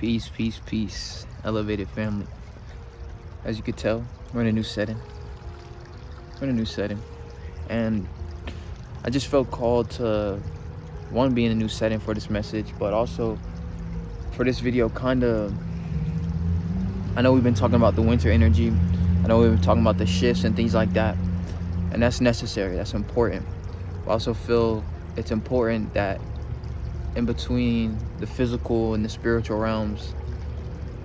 Peace, peace, peace, elevated family. As you could tell, we're in a new setting. And I just felt called to, one, be in a new setting for this message, but also for this video, I know we've been talking about the winter energy. I know we've been talking about the shifts and things like that. And that's necessary, that's important. I also feel it's important that in between the physical and the spiritual realms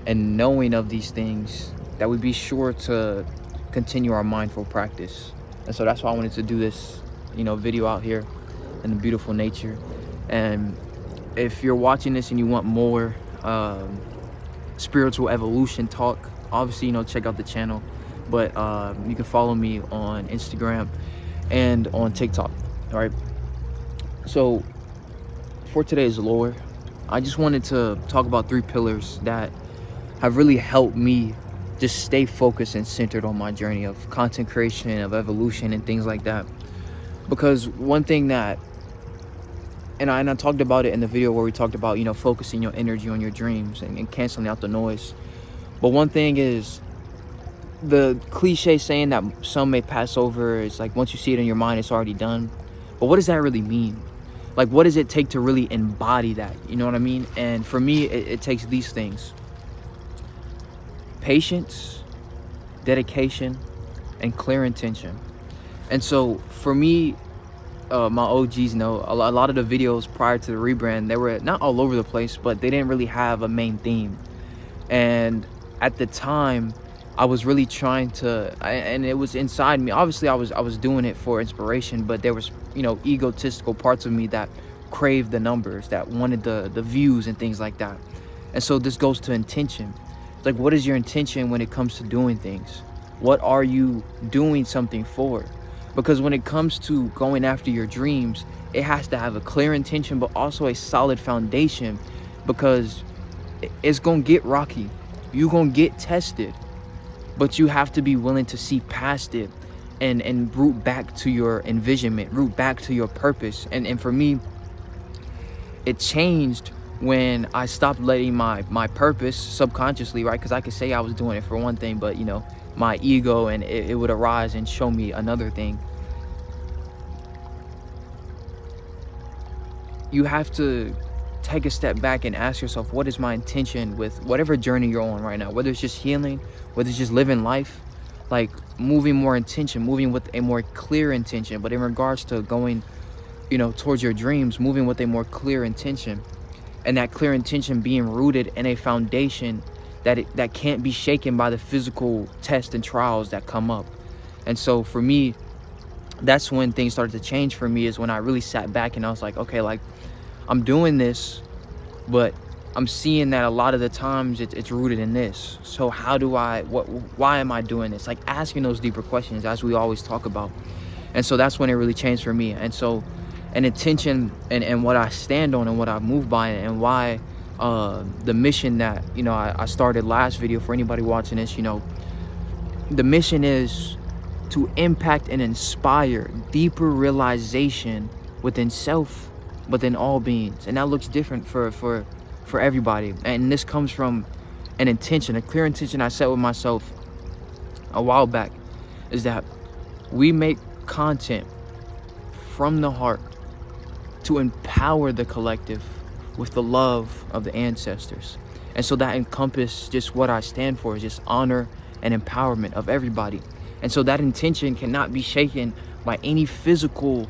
and knowing of these things, that we be sure to continue our mindful practice. And so that's why I wanted to do this, video out here in the beautiful nature. And if you're watching this and you want more spiritual evolution talk, obviously, check out the channel. But you can follow me on Instagram and on TikTok, all right? So for today's lore, I just wanted to talk about 3 pillars that have really helped me just stay focused and centered on my journey of content creation, of evolution, and things like that. Because one thing that, and I talked about it in the video where we talked about, focusing your energy on your dreams and canceling out the noise. But one thing is, the cliche saying that some may pass over is like, once you see it in your mind, it's already done. But what does that really mean? Like, what does it take to really embody that? You know what I mean? And for me, it takes these things: patience, dedication, and clear intention. And so for me, my OGs know a lot of the videos prior to the rebrand, they were not all over the place, but they didn't really have a main theme. And at the time, I was really trying to, and it was inside me. Obviously, I was doing it for inspiration, but there was, egotistical parts of me that craved the numbers, that wanted the views and things like that. And so this goes to intention. It's like, what is your intention when it comes to doing things? What are you doing something for? Because when it comes to going after your dreams, it has to have a clear intention, but also a solid foundation, because it's gonna get rocky. You're gonna get tested. But you have to be willing to see past it and root back to your envisionment, root back to your purpose. And for me, it changed when I stopped letting my purpose subconsciously, right? Because I could say I was doing it for one thing, but my ego and it would arise and show me another thing. You have to take a step back and ask yourself, what is my intention with whatever journey you're on right now? Whether it's just healing, whether it's just living life, like moving with a more clear intention. But in regards to going, towards your dreams, moving with a more clear intention, and that clear intention being rooted in a foundation that can't be shaken by the physical tests and trials that come up. And so for me, that's when things started to change for me, is when I really sat back and I was like, okay, like, I'm doing this, but I'm seeing that a lot of the times it's rooted in this. So why am I doing this? Like, asking those deeper questions, as we always talk about. And so that's when it really changed for me. And so an intention and what I stand on and what I move by, and why the mission that, I started last video, for anybody watching this, the mission is to impact and inspire deeper realization within self, within all beings. And that looks different for everybody. And this comes from an intention, a clear intention I set with myself a while back, is that we make content from the heart to empower the collective with the love of the ancestors. And so that encompasses just what I stand for, is just honor and empowerment of everybody. And so that intention cannot be shaken by any physical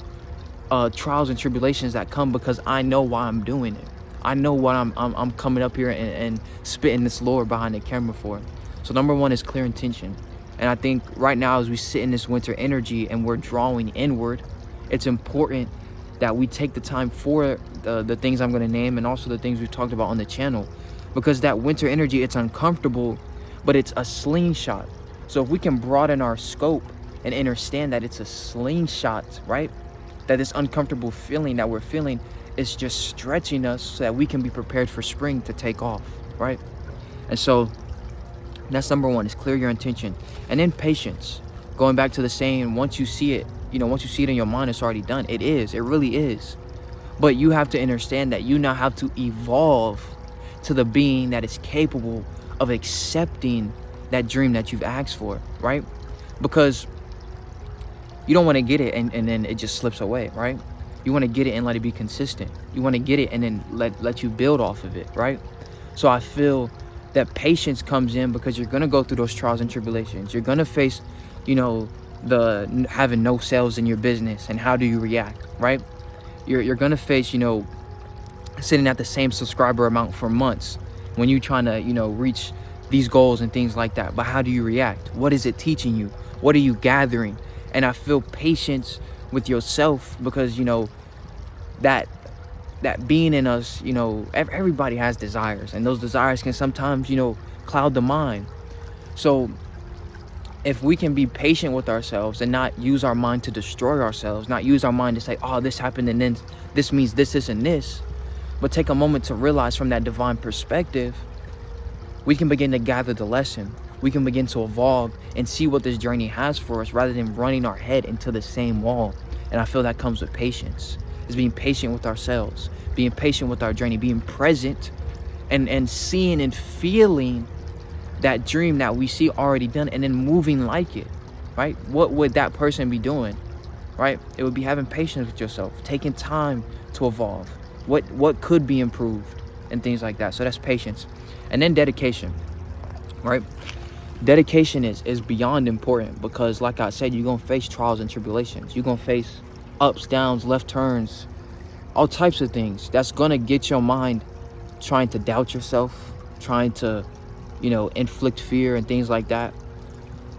trials and tribulations that come, because I know why I'm doing it. I know what I'm coming up here and spitting this lore behind the camera for. So number one is clear intention. And I think right now, as we sit in this winter energy and we're drawing inward, it's important that we take the time for the things I'm going to name, and also the things we've talked about on the channel. Because that winter energy, it's uncomfortable, but it's a slingshot. So if we can broaden our scope and understand that it's a slingshot, right? That this uncomfortable feeling that we're feeling is just stretching us so that we can be prepared for spring to take off, right? And so that's number one, is clear your intention. And then patience. Going back to the saying, once you see it, once you see it in your mind, it's already done. It really is. But you have to understand that you now have to evolve to the being that is capable of accepting that dream that you've asked for, right? Because you don't want to get it and then it just slips away, right? You want to get it and let it be consistent. You want to get it and then let you build off of it, right? So I feel that patience comes in because you're going to go through those trials and tribulations. You're going to face, the having no sales in your business, and how do you react, right? You're going to face, sitting at the same subscriber amount for months when you're trying to, reach these goals and things like that. But how do you react? What is it teaching you? What are you gathering? And I feel patience with yourself because, that being in us, everybody has desires, and those desires can sometimes, cloud the mind. So if we can be patient with ourselves and not use our mind to destroy ourselves, not use our mind to say, oh, this happened and then this means this and this, but take a moment to realize from that divine perspective, we can begin to gather the lesson. We can begin to evolve and see what this journey has for us rather than running our head into the same wall. And I feel that comes with patience. Is being patient with ourselves, being patient with our journey, being present and seeing and feeling that dream that we see already done, and then moving like it, right? What would that person be doing, right? It would be having patience with yourself, taking time to evolve. What could be improved and things like that. So that's patience. And then dedication, right? Dedication is beyond important because, like I said, you're going to face trials and tribulations. You're going to face ups, downs, left turns, all types of things. That's going to get your mind trying to doubt yourself, trying to, inflict fear and things like that.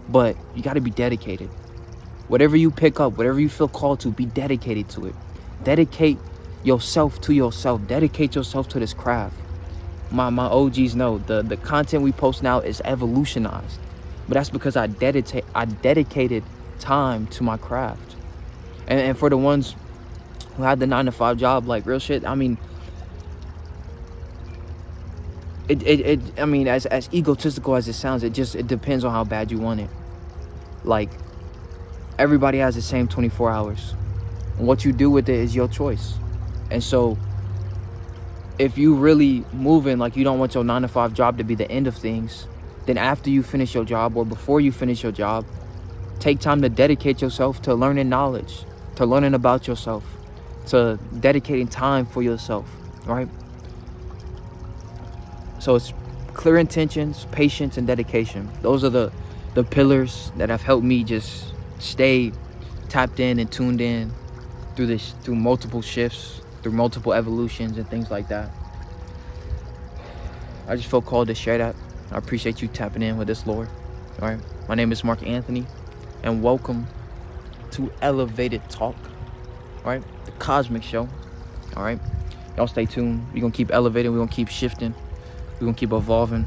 But you got to be dedicated. Whatever you pick up, whatever you feel called to, be dedicated to it. Dedicate yourself to yourself. Dedicate yourself to this craft. My OGs know the content we post now is evolutionized, but that's because I dedicated time to my craft. And for the ones who had the 9-to-5 job, like real shit, I mean, as egotistical as it sounds, it depends on how bad you want it. Like, everybody has the same 24 hours. And what you do with it is your choice. And so if you really moving like you don't want your 9-to-5 job to be the end of things, then after you finish your job or before you finish your job, take time to dedicate yourself to learning knowledge, to learning about yourself, to dedicating time for yourself, right? So it's clear intentions, patience, and dedication. Those are the pillars that have helped me just stay tapped in and tuned in through multiple shifts, through multiple evolutions and things like that. I just felt called to share that. I appreciate you tapping in with this, Lord. All right. My name is Mark Anthony, and welcome to Elevated Talk. All right. The Cosmic Show. All right. Y'all stay tuned. We're going to keep elevating. We're going to keep shifting. We're going to keep evolving.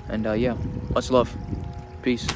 And yeah, much love. Peace.